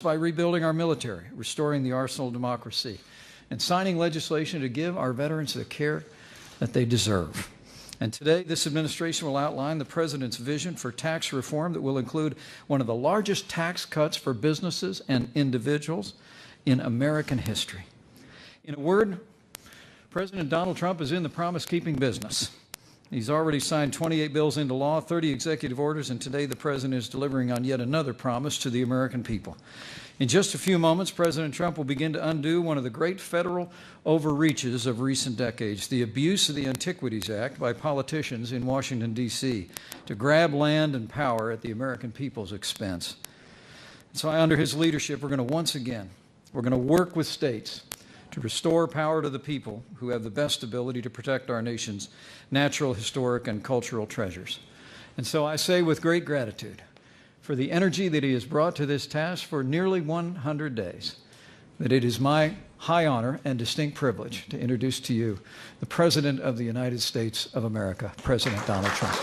by rebuilding our military, restoring the arsenal of democracy, and signing legislation to give our veterans the care that they deserve. And today, this administration will outline the President's vision for tax reform that will include one of the largest tax cuts for businesses and individuals in American history. In a word, President Donald Trump is in the promise-keeping business. He's already signed 28 bills into law, 30 executive orders, and today the President is delivering on yet another promise to the American people. In just a few moments, President Trump will begin to undo one of the great federal overreaches of recent decades, the abuse of the Antiquities Act by politicians in Washington, D.C., to grab land and power at the American people's expense. So under his leadership, we're going to work with states to restore power to the people who have the best ability to protect our nation's natural, historic, and cultural treasures. And so I say with great gratitude for the energy that he has brought to this task for nearly 100 days, that it is my high honor and distinct privilege to introduce to you the President of the United States of America, President Donald Trump.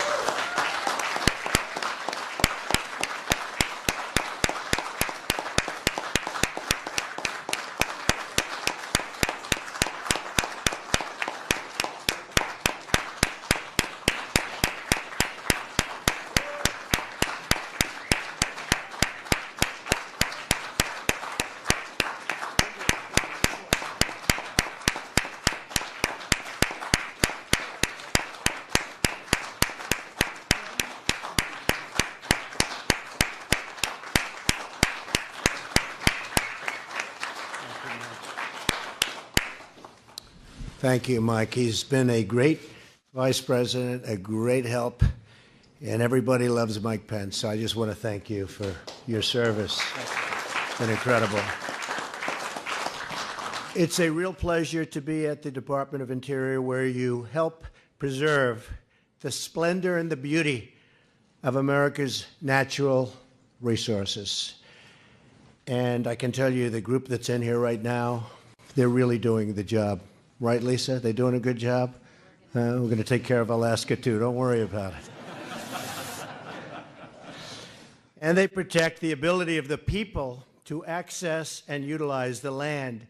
Thank you, Mike. He's been a great vice president, a great help, and everybody loves Mike Pence. So I just want to thank you for your service. It's been incredible. It's a real pleasure to be at the Department of Interior, where you help preserve the splendor and the beauty of America's natural resources. And I can tell you, the group that's in here right now, they're really doing the job. Right, Lisa? They doing a good job? We're going to take care of Alaska, too. Don't worry about it. And they protect the ability of the people to access and utilize the land,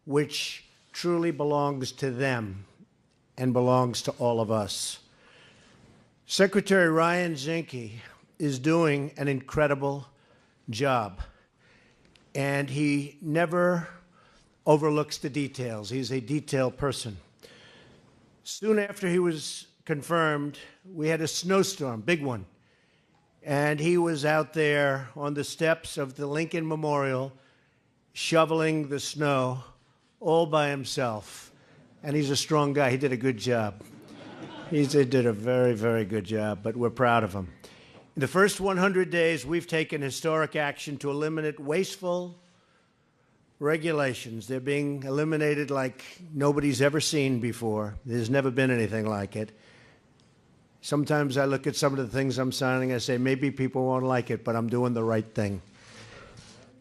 which truly belongs to them and belongs to all of us. Secretary Ryan Zinke is doing an incredible job, and he never overlooks the details. He's a detailed person. Soon after he was confirmed, we had a snowstorm, big one, and he was out there on the steps of the Lincoln Memorial shoveling the snow all by himself. And he's a strong guy. He did a good job. He did a very, very good job, but we're proud of him. In the first 100 days, we've taken historic action to eliminate wasteful regulations. They're being eliminated like nobody's ever seen before. There's never been anything like it. Sometimes I look at some of the things I'm signing, I say, maybe people won't like it, but I'm doing the right thing.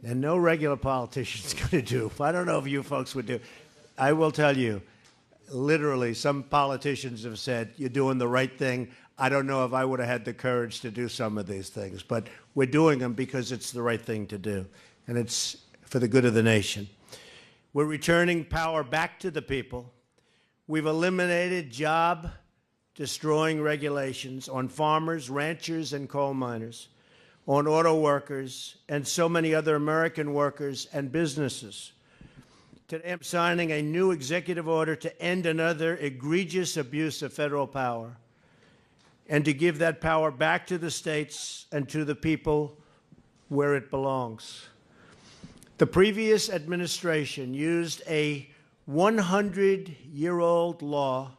And no regular politician's going to do. I don't know if you folks would do. I will tell you, literally, some politicians have said, you're doing the right thing. I don't know if I would have had the courage to do some of these things, but we're doing them because it's the right thing to do. And it's for the good of the nation. We're returning power back to the people. We've eliminated job-destroying regulations on farmers, ranchers, and coal miners, on auto workers, and so many other American workers and businesses. Today, I'm signing a new executive order to end another egregious abuse of federal power and to give that power back to the states and to the people where it belongs. The previous administration used a 100-year-old law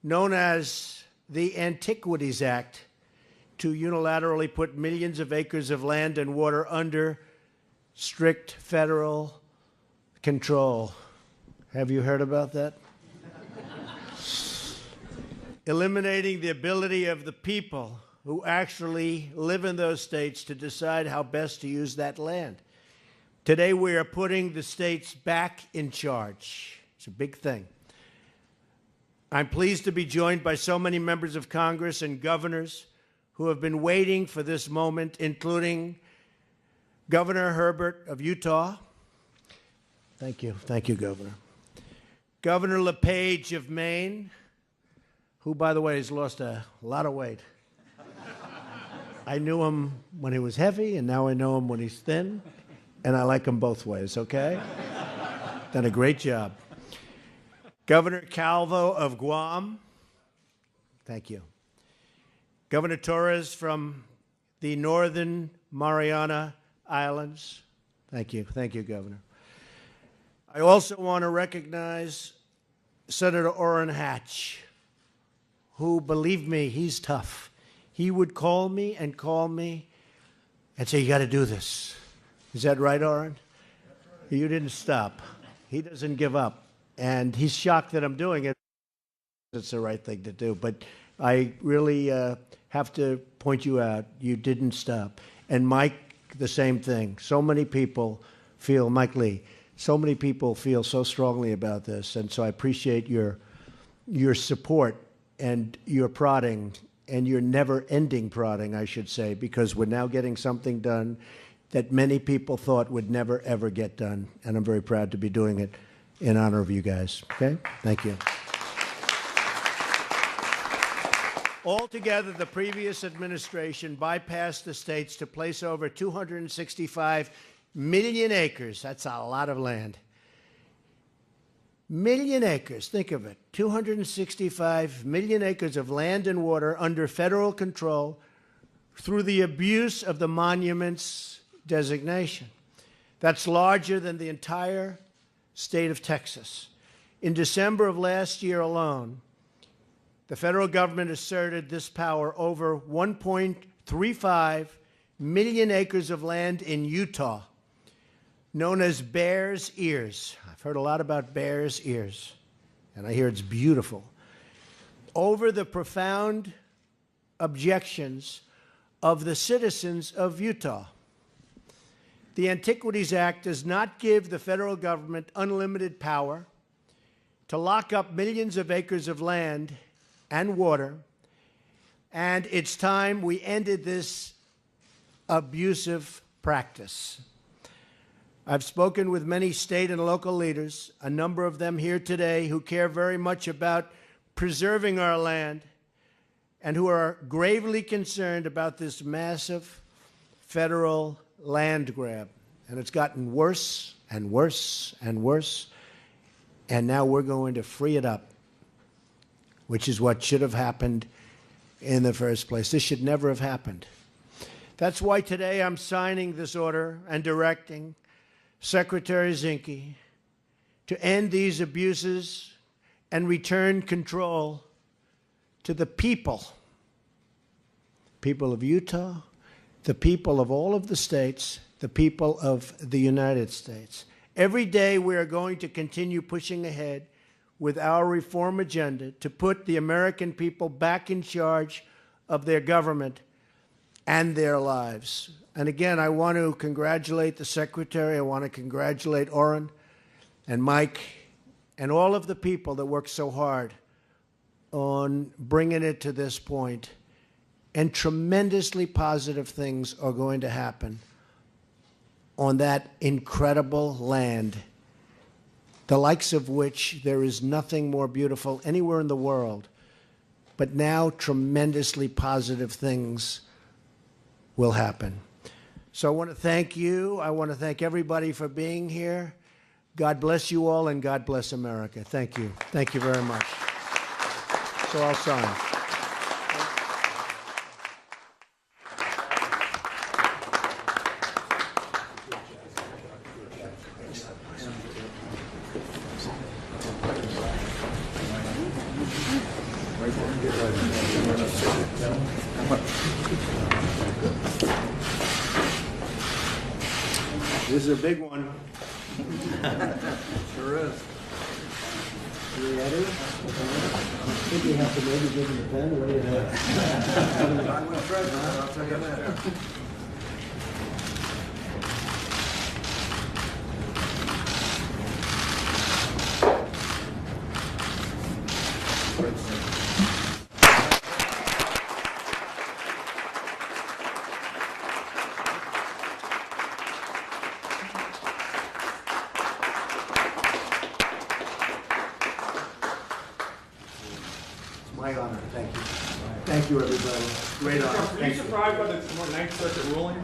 known as the Antiquities Act to unilaterally put millions of acres of land and water under strict federal control. Have you heard about that? Eliminating the ability of the people who actually live in those states to decide how best to use that land. Today, we are putting the states back in charge. It's a big thing. I'm pleased to be joined by so many members of Congress and governors who have been waiting for this moment, including Governor Herbert of Utah. Thank you. Thank you, Governor. Governor LePage of Maine, who, by the way, has lost a lot of weight. I knew him when he was heavy, and now I know him when he's thin, and I like him both ways, okay? Done a great job. Governor Calvo of Guam. Thank you. Governor Torres from the Northern Mariana Islands. Thank you. Thank you, Governor. I also want to recognize Senator Orrin Hatch, who, believe me, he's tough. He would call me and say, you got to do this. Is that right, Orrin? You didn't stop. He doesn't give up. And he's shocked that I'm doing it. It's the right thing to do. But I really have to point you out. You didn't stop. And Mike, the same thing. So many people feel, Mike Lee, so many people feel so strongly about this. And so I appreciate your support and your prodding and your never-ending prodding, I should say, because we're now getting something done that many people thought would never, ever get done. And I'm very proud to be doing it in honor of you guys. Okay? Thank you. Altogether, the previous administration bypassed the states to place over 265 million acres. That's a lot of land. Million acres, think of it. 265 million acres of land and water under federal control through the abuse of the monuments designation. That's larger than the entire state of Texas. In December of last year alone, the federal government asserted this power over 1.35 million acres of land in Utah, known as Bears Ears. I've heard a lot about Bears Ears, and I hear it's beautiful. Over the profound objections of the citizens of Utah. The Antiquities Act does not give the federal government unlimited power to lock up millions of acres of land and water, and it's time we ended this abusive practice. I've spoken with many state and local leaders, a number of them here today, who care very much about preserving our land and who are gravely concerned about this massive federal land grab. And it's gotten worse and worse and worse, and now we're going to free it up, which is what should have happened in the first place. This should never have happened. That's why today I'm signing this order and directing Secretary Zinke to end these abuses and return control to the people of Utah, the people of all of the states, the people of the United States. Every day we are going to continue pushing ahead with our reform agenda to put the American people back in charge of their government and their lives. And again, I want to congratulate the Secretary. I want to congratulate Orrin and Mike and all of the people that worked so hard on bringing it to this point. And tremendously positive things are going to happen on that incredible land, the likes of which there is nothing more beautiful anywhere in the world. But now tremendously positive things will happen. So I want to thank you. I want to thank everybody for being here. God bless you all, and God bless America. Thank you. Thank you very much. So I'll sign. This is a big one. Sure is. You ready? I think you have to maybe give him the pen. What do you think? I will try that. I'll tell you that. My honor. Thank you. Thank you, everybody. Great honor. Were you Thank you. surprised by the Ninth Circuit ruling?